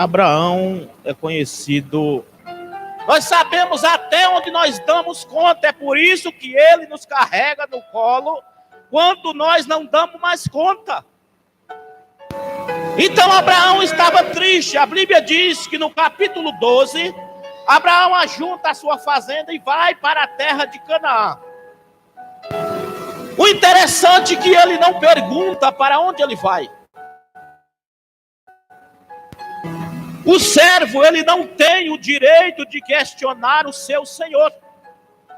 Abraão é conhecido. Nós sabemos até onde nós damos conta, é por isso que ele nos carrega no colo quando nós não damos mais conta. Então Abraão estava triste. A Bíblia diz que no capítulo 12, Abraão ajunta a sua fazenda e vai para a terra de Canaã. O interessante é que ele não pergunta para onde ele vai. O servo, ele não tem o direito de questionar o seu senhor.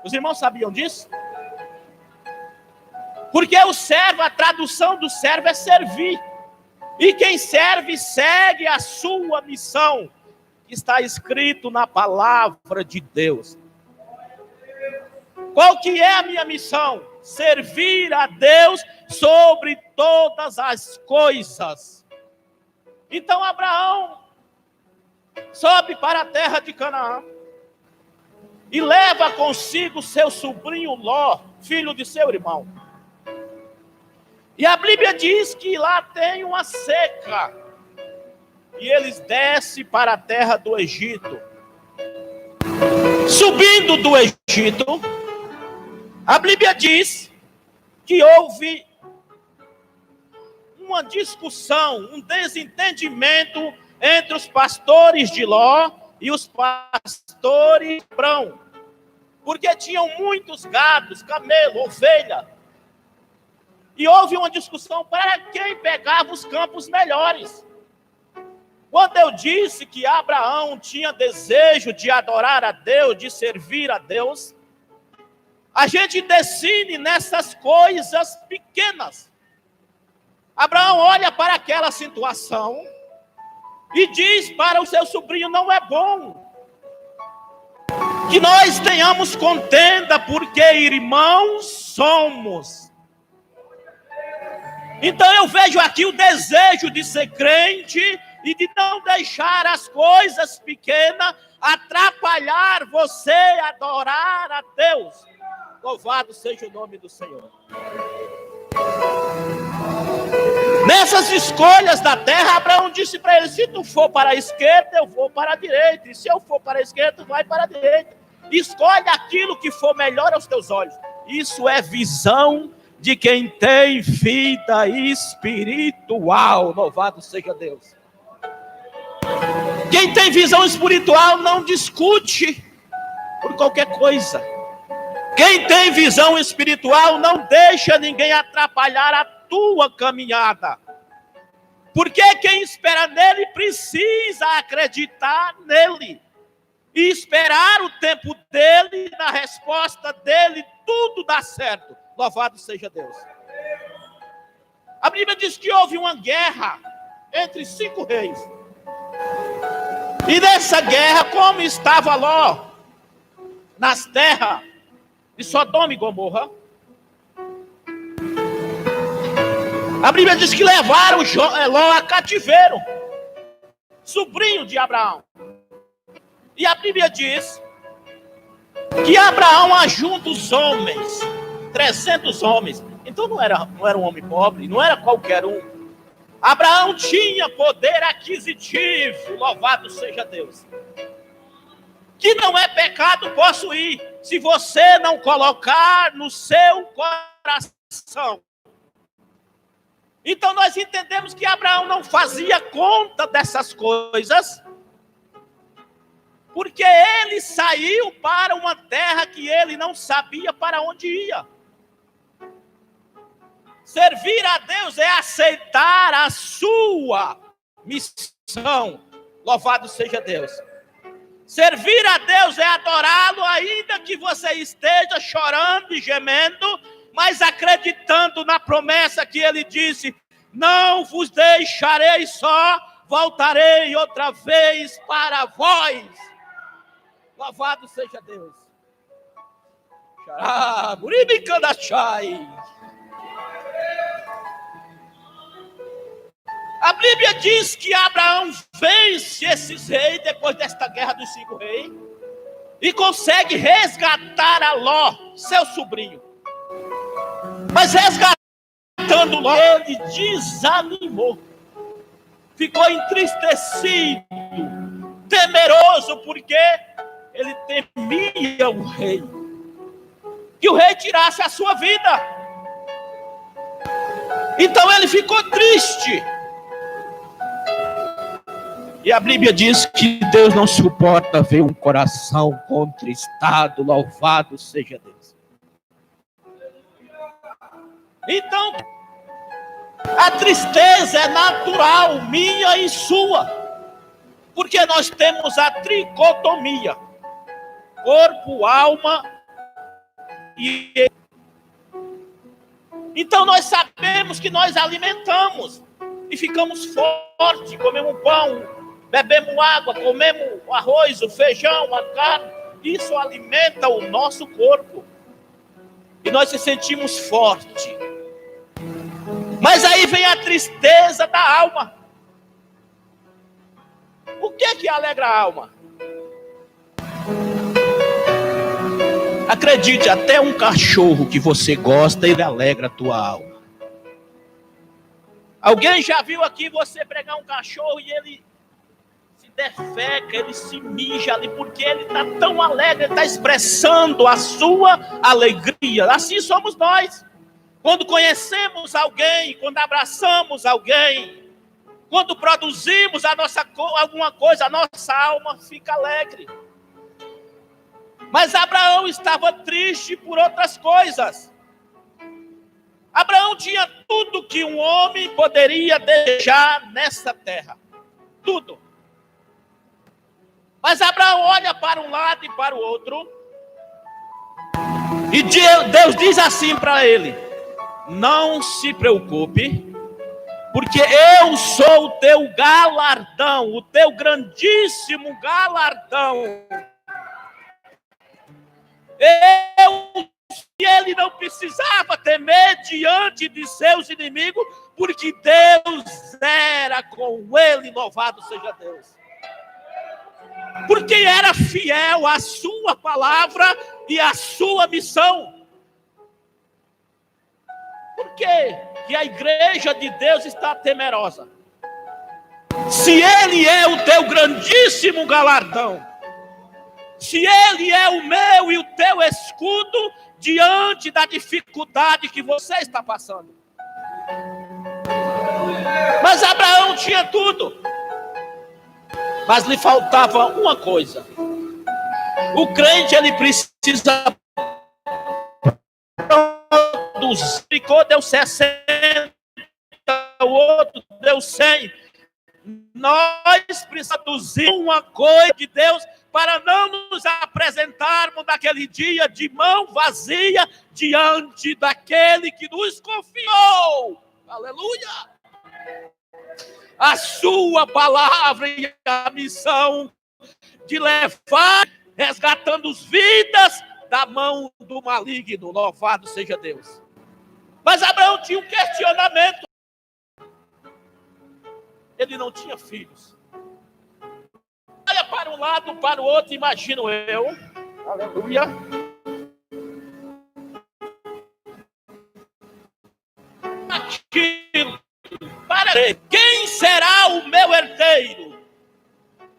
Os irmãos sabiam disso? Porque o servo, a tradução do servo é servir. E quem serve, segue a sua missão, que está escrito na palavra de Deus. Qual que é a minha missão? Servir a Deus sobre todas as coisas. Então Abraão sobe para a terra de Canaã e leva consigo seu sobrinho Ló, filho de seu irmão. E a Bíblia diz que lá tem uma seca. E eles descem para a terra do Egito. Subindo do Egito, a Bíblia diz que houve uma discussão, um desentendimento entre os pastores de Ló e os pastores de Abrão. Porque tinham muitos gados, camelo, ovelha. E houve uma discussão para quem pegava os campos melhores. Quando eu disse que Abraão tinha desejo de adorar a Deus, de servir a Deus, a gente decide nessas coisas pequenas. Abraão olha para aquela situação e diz para o seu sobrinho: não é bom que nós tenhamos contenda, porque irmãos somos. Então eu vejo aqui o desejo de ser crente e de não deixar as coisas pequenas atrapalhar você adorar a Deus. Louvado seja o nome do Senhor. Nessas escolhas da terra, Abraão disse para ele: se tu for para a esquerda, eu vou para a direita. E se eu for para a esquerda, tu vai para a direita. Escolhe aquilo que for melhor aos teus olhos. Isso é visão de quem tem vida espiritual. Louvado seja Deus. Quem tem visão espiritual não discute por qualquer coisa. Quem tem visão espiritual não deixa ninguém atrapalhar a tua caminhada. Porque quem espera nele precisa acreditar nele. E esperar o tempo dele, na resposta dele, tudo dá certo. Louvado seja Deus. A Bíblia diz que houve uma guerra entre 5 reis. E nessa guerra, como estava Ló nas terras de Sodoma e Gomorra, a Bíblia diz que levaram Ló a cativeiro, sobrinho de Abraão. E a Bíblia diz que Abraão ajunta os homens, 300 homens. Então não era um homem pobre, não era qualquer um. Abraão tinha poder aquisitivo, louvado seja Deus. Que não é pecado possuir, se você não colocar no seu coração. Então nós entendemos que Abraão não fazia conta dessas coisas, porque ele saiu para uma terra que ele não sabia para onde ia. Servir a Deus é aceitar a sua missão. Louvado seja Deus. Servir a Deus é adorá-lo, ainda que você esteja chorando e gemendo, mas acreditando na promessa que ele disse: não vos deixarei só, voltarei outra vez para vós. Louvado seja Deus. A Bíblia diz que Abraão vence esses reis depois desta guerra dos 5 reis e consegue resgatar a Ló, seu sobrinho. Mas resgatando Ló, ele desanimou. ficou entristecido, temeroso, porque ele temia o rei, que o rei tirasse a sua vida. Então ele ficou triste. E a Bíblia diz que Deus não suporta ver um coração contristado. Louvado seja Deus. Então, a tristeza é natural, minha e sua, porque nós temos a tricotomia: corpo, alma e... Então nós sabemos que nós alimentamos e ficamos fortes, comemos pão, bebemos água, comemos o arroz, o feijão, a carne. Isso alimenta o nosso corpo e nós se sentimos fortes. Mas aí vem a tristeza da alma. O que é que alegra a alma? Acredite, até um cachorro que você gosta, ele alegra a tua alma. Alguém já viu aqui você pregar um cachorro e ele se defeca, ele se mija ali, porque ele está tão alegre, ele está expressando a sua alegria. Assim somos nós. Quando conhecemos alguém, quando abraçamos alguém, quando produzimos alguma coisa, a nossa alma fica alegre. Mas Abraão estava triste por outras coisas. Abraão tinha tudo que um homem poderia desejar nessa terra. Tudo. Mas Abraão olha para um lado e para o outro. E Deus diz assim para ele: não se preocupe, porque eu sou o teu galardão, o teu grandíssimo galardão. Ele não precisava temer diante de seus inimigos, porque Deus era com ele, louvado seja Deus. Porque era fiel à sua palavra e à sua missão. Por quê que a igreja de Deus está temerosa? Se ele é o teu grandíssimo galardão, se ele é o meu e o teu escudo diante da dificuldade que você está passando. Mas Abraão tinha tudo. Mas lhe faltava uma coisa. O crente, ele precisa produzir. Deu 60, o outro deu 100. Nós precisamos produzir uma coisa de Deus para não nos apresentarmos naquele dia de mão vazia diante daquele que nos confiou. Aleluia! A sua palavra e a missão de levar, resgatando as vidas da mão do maligno. Louvado seja Deus. Mas Abraão tinha um questionamento. Ele não tinha filhos. Olha para um lado, para o outro, imagino eu. Aleluia. Aquilo. Para quem será o meu herdeiro?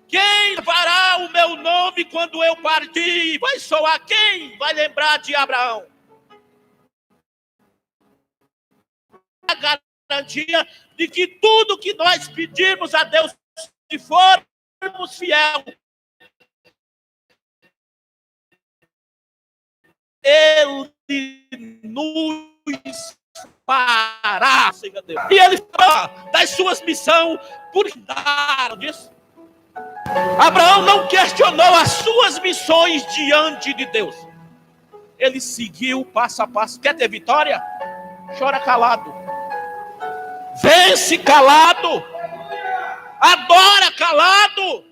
Quem fará o meu nome quando eu partir? Vai soar quem? Vai lembrar de Abraão? A garantia de que tudo que nós pedirmos a Deus, se formos fiel, Ele nos fará. E Ele fala das suas missões por dar disso. Abraão não questionou as suas missões diante de Deus. Ele seguiu passo a passo. Quer ter vitória? Chora calado. Vence calado. Adora calado.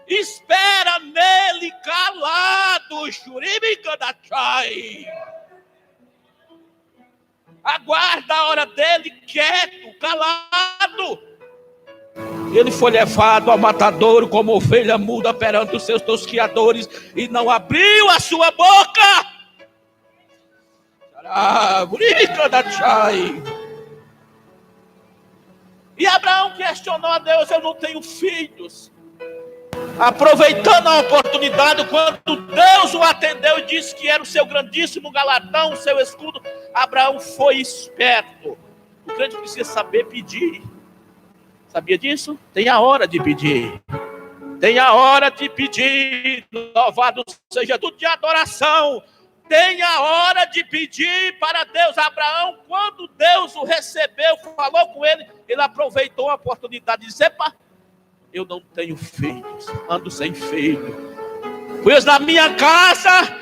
Espera nele calado. Shuribikadachai. Aguarda a hora dele quieto, calado. Ele foi levado ao matadouro como ovelha muda perante os seus tosquiadores e não abriu a sua boca. E Abraão questionou a Deus: eu não tenho filhos. Aproveitando a oportunidade, quando Deus o atendeu e disse que era o seu grandíssimo galardão, o seu escudo, Abraão foi esperto. O crente precisa saber pedir. Sabia disso? Tem a hora de pedir. Tem a hora de pedir. Louvado seja tudo de adoração. Tem a hora de pedir para Deus. Abraão, quando Deus o recebeu, falou com ele, ele aproveitou a oportunidade de dizer: epa, eu não tenho filhos, ando sem filho. Pois na minha casa,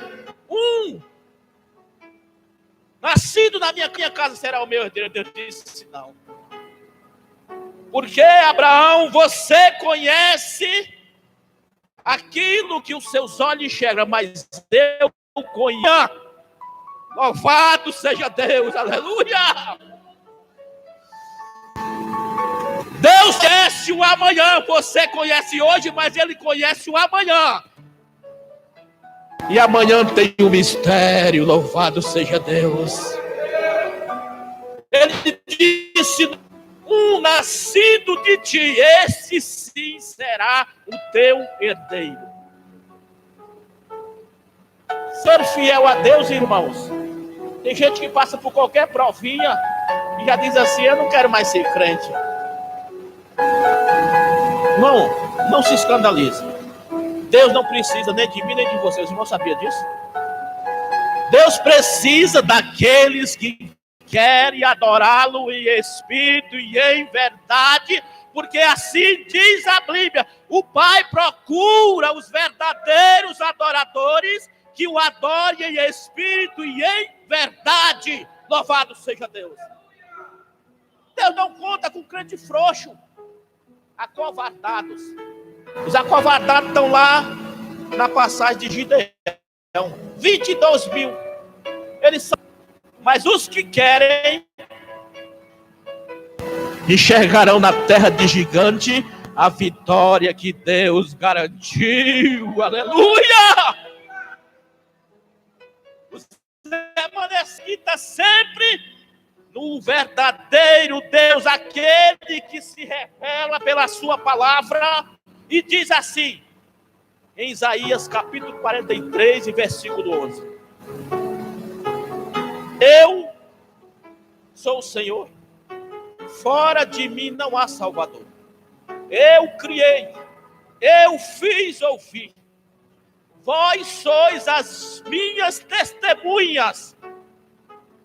nascido na minha casa será o meu herdeiro. Deus disse: não. Porque, Abraão, você conhece aquilo que os seus olhos enxergam, mas eu conheço. Louvado seja Deus, aleluia! Deus conhece o amanhã, você conhece hoje, mas Ele conhece o amanhã. E amanhã tem um mistério, louvado seja Deus. Ele disse: um nascido de ti, esse sim será o teu herdeiro. Ser fiel a Deus, irmãos. Tem gente que passa por qualquer provinha e já diz assim: eu não quero mais ser crente. Não se escandalize. Deus não precisa nem de mim nem de vocês. Os irmãos sabiam disso? Deus precisa daqueles que querem adorá-lo em espírito e em verdade, porque assim diz a Bíblia: o Pai procura os verdadeiros adoradores que o adorem em espírito e em verdade. Louvado seja Deus. Deus não conta com crente frouxo, acovardados. Os acovardados estão lá na passagem de Gideão, 22 mil. Eles são. Mas os que querem enxergarão na terra de gigante a vitória que Deus garantiu. Aleluia! Os remanescidos sempre no verdadeiro Deus, aquele que se revela pela sua palavra, e diz assim, em Isaías capítulo 43, e versículo 11: eu sou o Senhor, fora de mim não há Salvador. Eu criei, eu fiz ouvir. Vós sois as minhas testemunhas.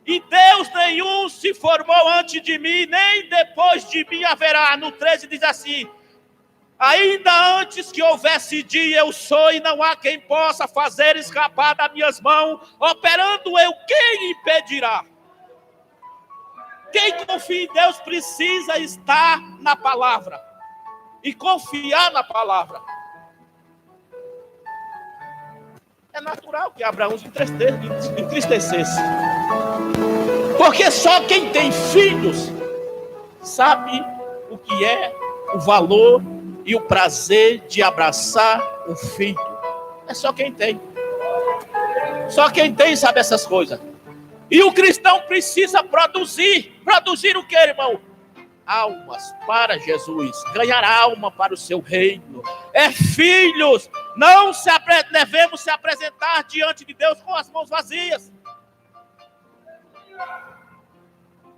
E Deus nenhum se formou antes de mim, nem depois de mim haverá. No 13 diz assim: ainda antes que houvesse dia, eu sou, e não há quem possa fazer escapar das minhas mãos. Operando eu, quem impedirá? Quem confia em Deus precisa estar na palavra e confiar na palavra. É natural que Abraão se entristecesse, porque só quem tem filhos sabe o que é o valor e o prazer de abraçar um filho. É só quem tem. Só quem tem sabe essas coisas. E o cristão precisa produzir. Produzir o que, irmão? Almas para Jesus. Ganhar alma para o seu reino. É filhos. Não devemos se apresentar diante de Deus com as mãos vazias.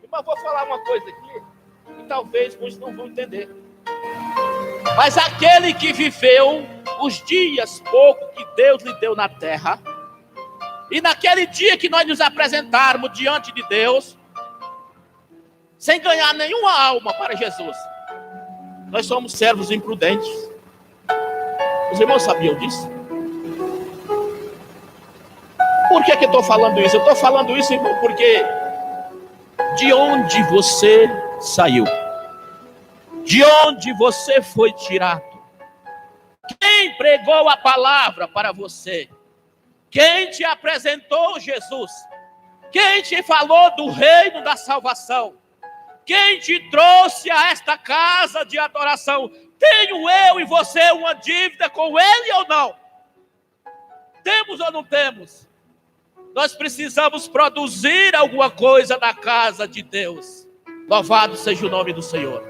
Irmão, vou falar uma coisa aqui que talvez muitos não vão entender. Mas aquele que viveu os dias pouco que Deus lhe deu na terra, e naquele dia que nós nos apresentarmos diante de Deus, sem ganhar nenhuma alma para Jesus, nós somos servos imprudentes. Os irmãos sabiam disso? Por que eu estou falando isso? Eu estou falando isso, irmão, porque de onde você saiu, de onde você foi tirado, quem pregou a palavra para você, quem te apresentou Jesus, quem te falou do reino da salvação, quem te trouxe a esta casa de adoração. Tenho eu e você uma dívida com ele ou não? Temos ou não temos? Nós precisamos produzir alguma coisa na casa de Deus. Louvado seja o nome do Senhor.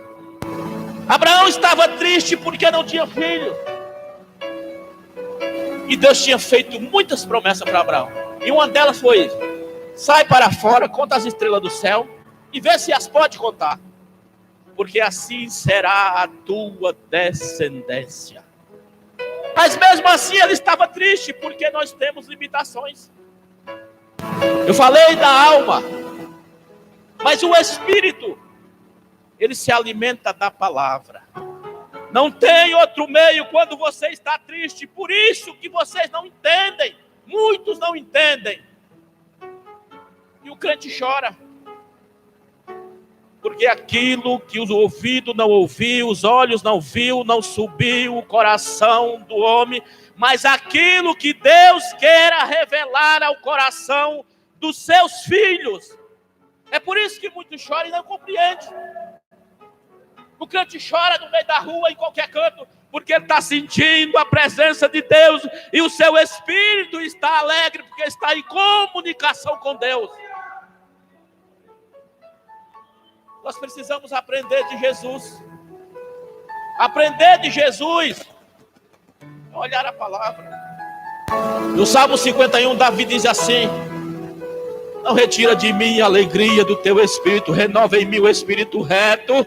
Abraão estava triste porque não tinha filho. E Deus tinha feito muitas promessas para Abraão. E uma delas foi: sai para fora, conta as estrelas do céu e vê se as pode contar, porque assim será a tua descendência. Mas mesmo assim ele estava triste, porque nós temos limitações. Eu falei da alma, mas o espírito, ele se alimenta da palavra. Não tem outro meio quando você está triste. Por isso que vocês não entendem. Muitos não entendem. E o crente chora. Porque aquilo que o ouvido não ouviu, os olhos não viu, não subiu o coração do homem, mas aquilo que Deus queira revelar ao coração dos seus filhos. É por isso que muitos choram e não compreendem. O crente chora no meio da rua, em qualquer canto, porque ele está sentindo a presença de Deus e o seu espírito está alegre, porque está em comunicação com Deus. Nós precisamos aprender de Jesus. Aprender de Jesus. Olhar a palavra. No Salmo 51, Davi diz assim: não retira de mim a alegria do teu espírito, renova em mim o espírito reto.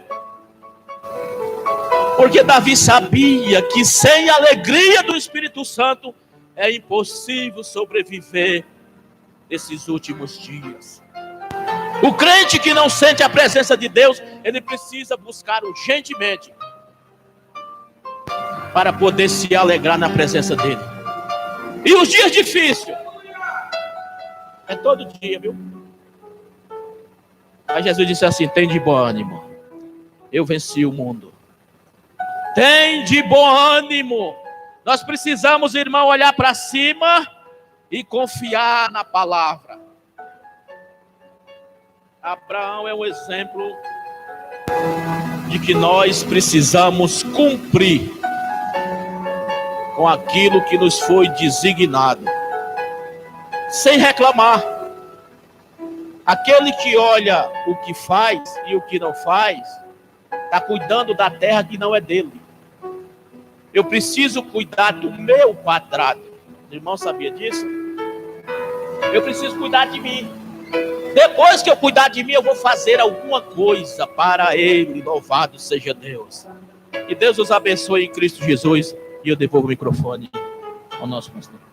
Porque Davi sabia que sem a alegria do Espírito Santo é impossível sobreviver nesses últimos dias. O crente que não sente a presença de Deus, ele precisa buscar urgentemente para poder se alegrar na presença dele. E os dias difíceis é todo dia, viu? Aí Jesus disse assim: tem de bom ânimo, eu venci o mundo. Tem de bom ânimo. Nós precisamos, irmão, olhar para cima e confiar na palavra. Abraão é um exemplo de que nós precisamos cumprir com aquilo que nos foi designado, sem reclamar. Aquele que olha o que faz e o que não faz, está cuidando da terra que não é dele. Eu preciso cuidar do meu quadrado. O irmão sabia disso? Eu preciso cuidar de mim. Depois que eu cuidar de mim, eu vou fazer alguma coisa para ele. Louvado seja Deus. Que Deus os abençoe em Cristo Jesus. E eu devolvo o microfone ao nosso pastor.